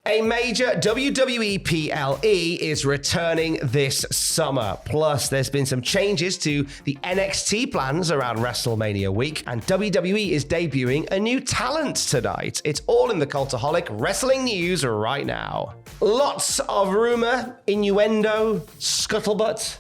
A major WWE PLE is returning this summer. Plus, there's been some changes to the NXT plans around WrestleMania week, and WWE is debuting a new talent tonight. It's all in the Cultaholic wrestling news right now. Lots of rumor, innuendo, scuttlebutt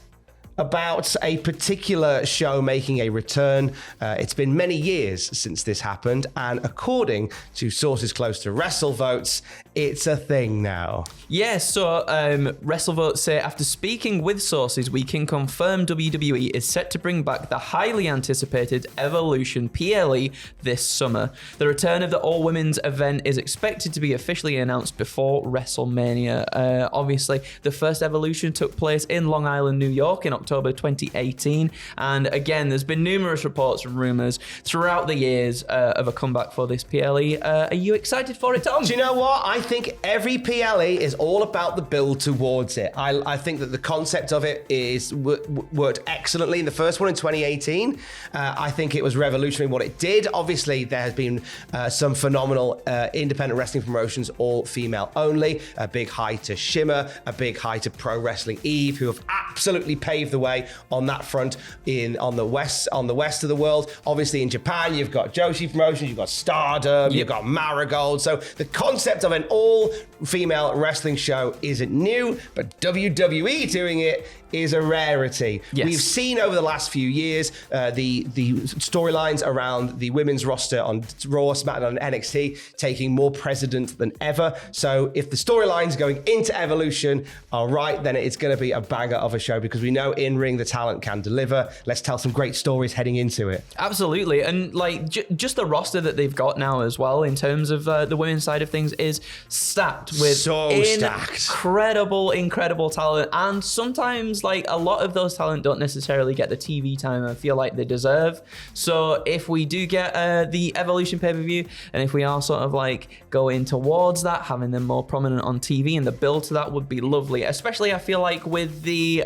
about a particular show making a return. It's been many years since this happened, and according to sources close to WrestleVotes, it's a thing now. Yes, so WrestleVotes say, after speaking with sources, we can confirm WWE is set to bring back the highly anticipated Evolution PLE this summer. The return of the all-women's event is expected to be officially announced before WrestleMania. Obviously, the first Evolution took place in Long Island, New York in October 2018. And again, there's been numerous reports and rumors throughout the years of a comeback for this PLE. Are you excited for it, Tom? Do you know what? I think every PLE is all about the build towards it. I think that the concept of it is worked excellently in the first one in 2018. I think it was revolutionary what it did. Obviously, there has been some phenomenal independent wrestling promotions, all female only. A big hi to Shimmer, a big hi to Pro Wrestling Eve, who have absolutely paved the way on that front on the west of the world. Obviously, in Japan, you've got Joshi Promotions, you've got Stardom, you've got Marigold. So the concept of an all-female wrestling show isn't new, but WWE doing it is a rarity. Yes. We've seen over the last few years the storylines around the women's roster on Raw, SmackDown, and NXT taking more precedence than ever. So if the storylines going into Evolution are right, then it's going to be a banger of a show, because we know in-ring the talent can deliver. Let's tell some great stories heading into it. Absolutely. And like just the roster that they've got now as well in terms of the women's side of things is stacked with incredible talent. And sometimes like a lot of those talent don't necessarily get the TV time I feel like they deserve. So if we do get the Evolution pay-per-view, and if we are sort of like going towards that, having them more prominent on TV, and the build to that would be lovely. Especially I feel like with the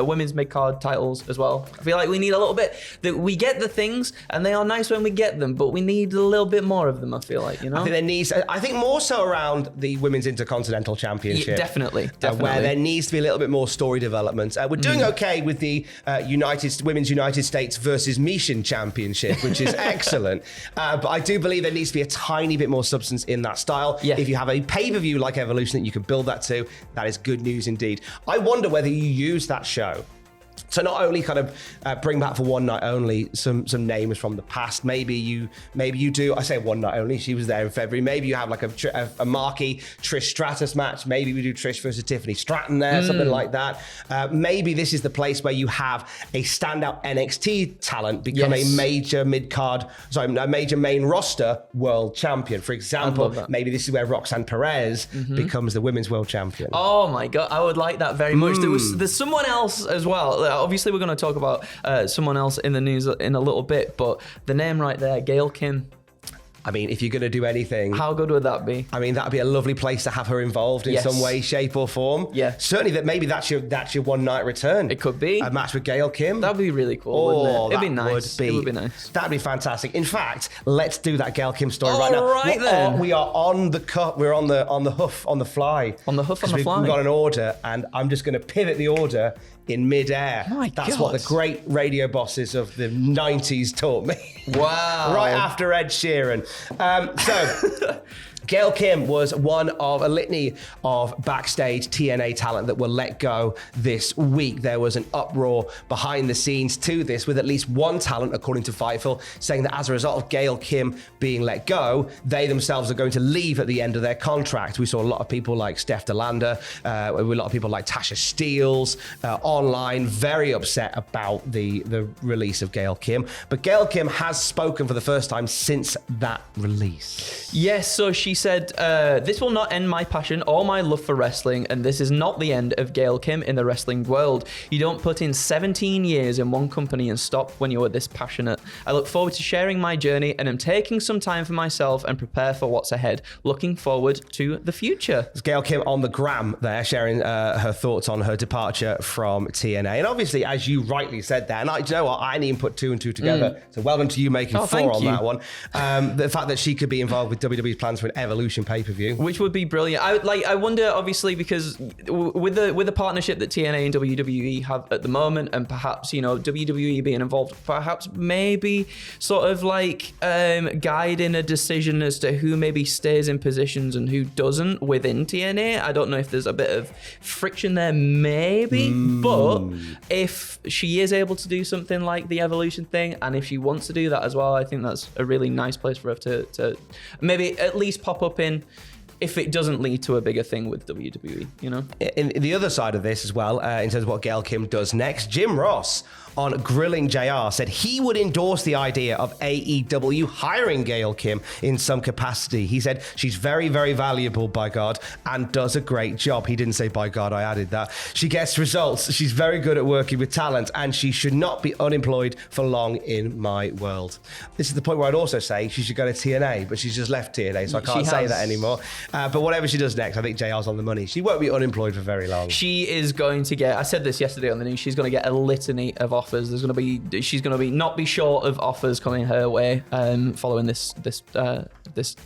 women's mid-card titles as well. I feel like we need a little bit, that we get the things and they are nice when we get them, but we need a little bit more of them, I feel like, you know? I think more so around the Women's Intercontinental Championship. Yeah, definitely. Where there needs to be a little bit more story development. We're doing okay with the Women's United States versus Mishin Championship, which is excellent. But I do believe there needs to be a tiny bit more substance in that style. Yeah. If you have a pay-per-view like Evolution that you can build that to, that is good news indeed. I wonder whether you use that show to not only kind of bring back for one night only some names from the past. Maybe you do. I say one night only. She was there in February. Maybe you have like a marquee Trish Stratus match. Maybe we do Trish versus Tiffany Stratton there, something like that. Maybe this is the place where you have a standout NXT talent become a major major main roster world champion. For example, maybe this is where Roxanne Perez becomes the women's world champion. Oh my God, I would like that very much. There's someone else as well. Obviously, we're going to talk about someone else in the news in a little bit, but the name right there, Gail Kim. I mean, if you're going to do anything... How good would that be? I mean, that'd be a lovely place to have her involved in some way, shape or form. Yeah. Certainly that's your one night return. It could be. A match with Gail Kim. That'd be really cool, wouldn't it? It'd be nice. It would be nice. That'd be fantastic. In fact, let's do that Gail Kim story right now. Right then. We are on the cut. We're on the hoof, on the fly. On the hoof, on the fly. We've got an order, and I'm just going to pivot the order in mid-air. That's what the great radio bosses of the 90s taught me. Wow. Right after Ed Sheeran. So Gail Kim was one of a litany of backstage TNA talent that were let go this week. There was an uproar behind the scenes to this, with at least one talent, according to Fightful, saying that as a result of Gail Kim being let go, they themselves are going to leave at the end of their contract. We saw a lot of people like Steph DeLander, a lot of people like Tasha Steeles online, very upset about the release of Gail Kim. But Gail Kim has spoken for the first time since that release. Yes, so she said, this will not end my passion or my love for wrestling, and this is not the end of Gail Kim in the wrestling world. You don't put in 17 years in one company and stop when you are this passionate. I look forward to sharing my journey and am taking some time for myself and prepare for what's ahead. Looking forward to the future. There's Gail Kim on the gram there, sharing her thoughts on her departure from TNA. And obviously, as you rightly said there, and you know what, I didn't even put two and two together, so well done to you making four on that one. The fact that she could be involved with WWE's plans for an Evolution pay-per-view. Which would be brilliant. I wonder, obviously, because with the partnership that TNA and WWE have at the moment, and perhaps, you know, WWE being involved, perhaps maybe sort of like guiding a decision as to who maybe stays in positions and who doesn't within TNA. I don't know if there's a bit of friction there, maybe, but if she is able to do something like the Evolution thing, and if she wants to do that as well, I think that's a really nice place for her to maybe at least pop up in, if it doesn't lead to a bigger thing with WWE, you know? In the other side of this as well, in terms of what Gail Kim does next, Jim Ross on Grilling JR said he would endorse the idea of AEW hiring Gail Kim in some capacity. He said she's very, very valuable, by God, and does a great job. He didn't say by God, I added that. She gets results. She's very good at working with talent, and she should not be unemployed for long in my world. This is the point where I'd also say she should go to TNA, but she's just left TNA, so I can't say that anymore. But whatever she does next, I think JR's on the money. She won't be unemployed for very long. She is going to get, I said this yesterday on the news, she's going to get a litany of offers. She's going to not be short of offers coming her way following this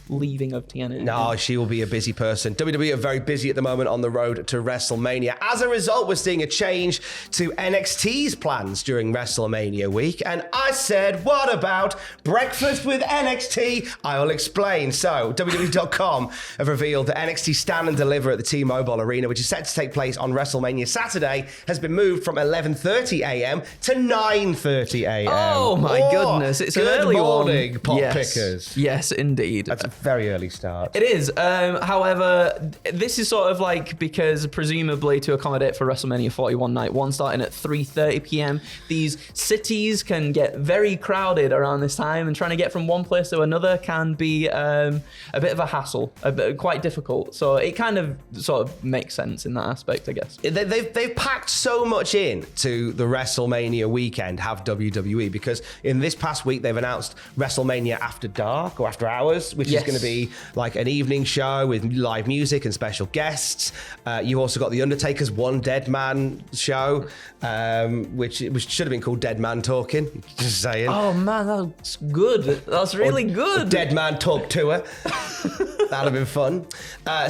leaving of TNA. No, she will be a busy person. WWE are very busy at the moment on the road to WrestleMania. As a result, we're seeing a change to NXT's plans during WrestleMania week. And I said, what about breakfast with NXT? I will explain. So, WWE.com have revealed that NXT Stand and Deliver at the T-Mobile Arena, which is set to take place on WrestleMania Saturday, has been moved from 11:30 a.m. to 9:30 a.m. Oh my goodness, it's an early morning, one. Pop pickers. Yes, indeed. That's a very early start. It is. However, this is sort of like because presumably to accommodate for WrestleMania 41 night one starting at 3:30 p.m. These cities can get very crowded around this time, and trying to get from one place to another can be a bit of a hassle, quite difficult. So it kind of sort of makes sense in that aspect, I guess. They've packed so much in to the WrestleMania weekend, have WWE, because in this past week they've announced WrestleMania After Dark or After Hours, which is going to be like an evening show with live music and special guests. You've also got the Undertaker's One Dead Man show, which should have been called Dead Man Talking. Just saying. Oh man, that's good. That's really good. Dead Man Talk Tour. That'd have been fun.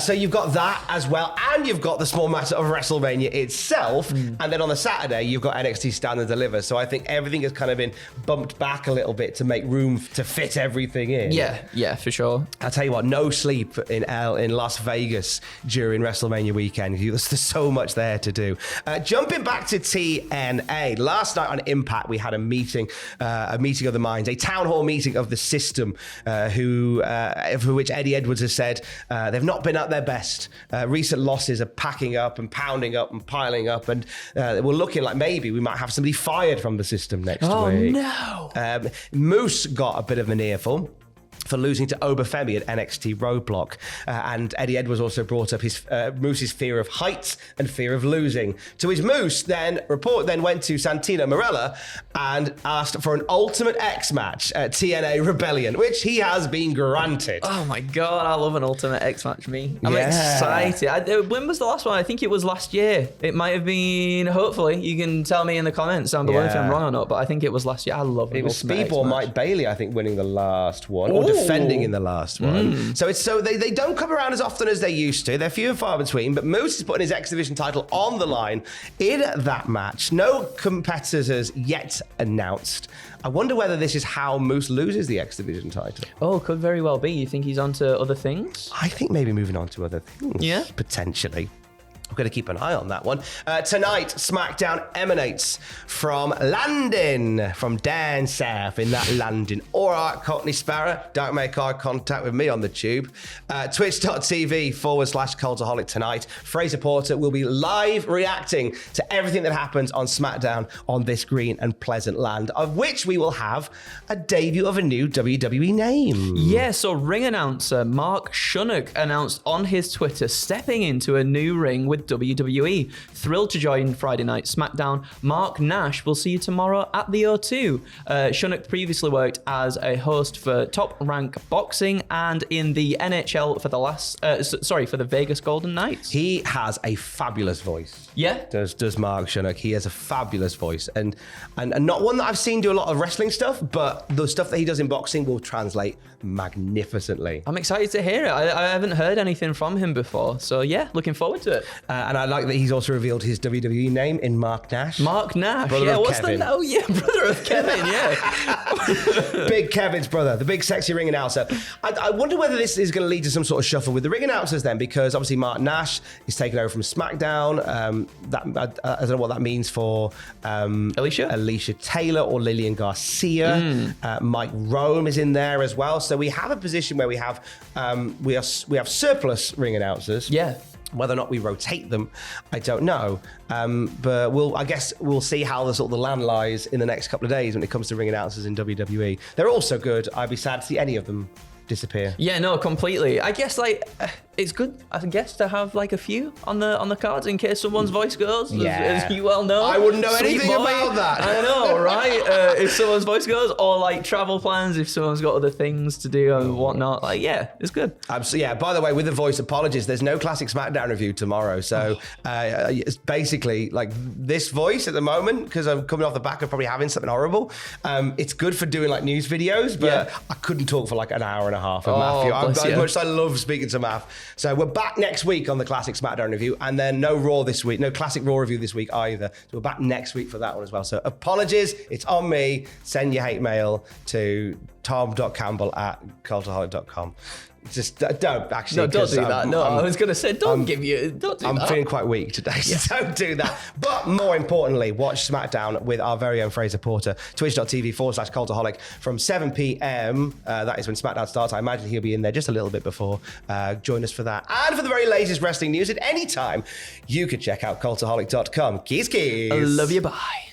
So you've got that as well, and you've got the small matter of WrestleMania itself, and then on the Saturday you've got NXT Stand and Deliver. So I think everything has kind of been bumped back a little bit to make room to fit everything in. Yeah, for sure. I'll tell you what, no sleep in Las Vegas during WrestleMania weekend. There's so much there to do. Jumping back to TNA, last night on Impact we had a meeting of the minds, a town hall meeting of the system, for which Eddie Edwards has said they've not been at their best. Recent losses are packing up and pounding up and piling up, and we're looking like maybe we might have somebody fired from the system next week. Oh no! Moose got a bit of an earful for losing to Obafemi at NXT Roadblock. And Eddie Edwards also brought up his Moose's fear of heights and fear of losing. To his Moose, then went to Santino Marella and asked for an Ultimate X match at TNA Rebellion, which he has been granted. Oh my God, I love an Ultimate X match, me. I'm excited. When was the last one? I think it was last year. It might have been, hopefully, you can tell me in the comments down below if I'm wrong or not, but I think it was last year. I love it. It was Speedball Mike Bailey, I think, winning the last one. Or defending in the last one. So they don't come around as often as they used to. They're few and far between, but Moose is putting his X Division title on the line in that match. No competitors yet announced. I wonder whether this is how Moose loses the X Division title. Oh, could very well be. You think he's on to other things? I think maybe moving on to other things. Yeah. Potentially. We're going to keep an eye on that one. Tonight, SmackDown emanates from London, from down south in that London. All right, Courtney Sparrow, don't make eye contact with me on the tube. Twitch.tv/Cultaholic tonight. Fraser Porter will be live reacting to everything that happens on SmackDown on this green and pleasant land, of which we will have a debut of a new WWE name. Yeah, so ring announcer Mark Shunnock announced on his Twitter stepping into a new ring with with WWE. Thrilled to join Friday Night SmackDown. Mark Nash will see you tomorrow at the O2. Shunock previously worked as a host for Top Rank Boxing and in the NHL for the Vegas Golden Knights. He has a fabulous voice. Yeah. Does Mark Shunock. He has a fabulous voice. And not one that I've seen do a lot of wrestling stuff, but the stuff that he does in boxing will translate magnificently. I'm excited to hear it. I haven't heard anything from him before. So yeah, looking forward to it. And I like that he's also revealed his WWE name in Mark Nash. Mark Nash. Brother of what's Kevin. Oh yeah, brother of Kevin, yeah. Big Kevin's brother, the big sexy ring announcer. I wonder whether this is going to lead to some sort of shuffle with the ring announcers then, because obviously Mark Nash is taking over from SmackDown. I don't know what that means for Alicia Taylor or Lillian Garcia. Mike Rome is in there as well. So we have a position where we have surplus ring announcers. Yeah. Whether or not we rotate them, I don't know. But I guess we'll see how the land lies in the next couple of days when it comes to ring announcers in WWE. They're all so good. I'd be sad to see any of them disappear. Yeah, no, completely. I guess it's good, I guess, to have a few on the cards in case someone's voice goes. Yeah. As you well know. I wouldn't know Sweet anything boy. about that. I know, right? If someone's voice goes, or travel plans, if someone's got other things to do and whatnot. It's good. Yeah. By the way, with the voice apologies, there's no classic SmackDown review tomorrow. So it's basically this voice at the moment, because I'm coming off the back of probably having something horrible. It's good for doing news videos, but I couldn't talk for an hour and a half with Matthew. As much as I love speaking to Math. So we're back next week on the classic SmackDown review, and then no Raw this week, no classic Raw review this week either. So we're back next week for that one as well. So apologies, it's on me. Send your hate mail to tom.campbell@cultaholic.com. Just don't actually. No, don't do that. I was going to say, don't do that. I'm feeling quite weak today, so don't do that. But more importantly, watch SmackDown with our very own Fraser Porter, twitch.tv/Cultaholic from 7 p.m. That is when SmackDown starts. I imagine he'll be in there just a little bit before. Join us for that. And for the very latest wrestling news at any time, you could check out cultaholic.com. Keys. I love you. Bye.